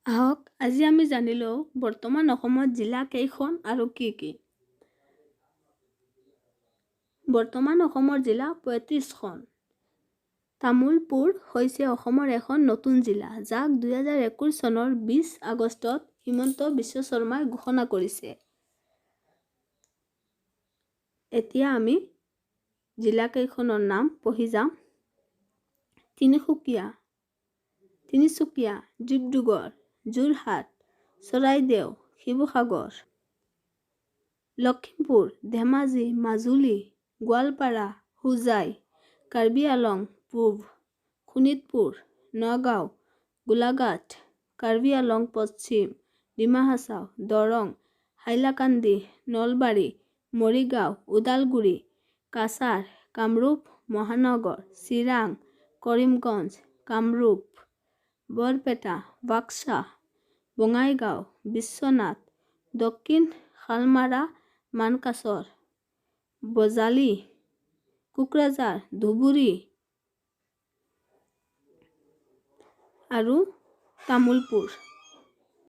আহক আজি আমি জানিলো বৰ্তমান অসমত জিলা কেইখন আৰু কি কি। বৰ্তমান অসমৰ জিলা ৩৫খন। তামুলপুৰ হৈছে অসমৰ এখন নতুন জিলা, যাক ২০২১ চনৰ ২০ আগষ্টত হিমন্ত বিশ্ব শৰ্মাই ঘোষণা কৰিছে। এতিয়া আমি জিলাকেইখনৰ নাম পঢ়ি যাম। তিনিচুকীয়া, ডিব্ৰুগড়, যোৰহাট, চৰাইদেউ, শিৱসাগৰ, লখিমপুৰ, ধেমাজি, মাজুলী, গোৱালপাৰা, হোজাই, কাৰ্বি আংলং পূব, শোণিতপুৰ, নগাঁও, গোলাঘাট, কাৰ্বি আংলং পশ্চিম, ডিমা হাছাও, দৰং, হাইলাকান্দি, নলবাৰী, মৰিগাঁও, ওদালগুৰি, কাছাৰ, কামৰূপ মহানগৰ, চিৰাং, কৰিমগঞ্জ, কামৰূপ, বৰপেটা, বাক্সা, বঙাইগাঁও, বিশ্বনাথ, দক্ষিণ শালমাৰা, মানকাচৰ, বজালী, কোকৰাঝাৰ, ধুবুৰী আৰু তামুলপুৰ।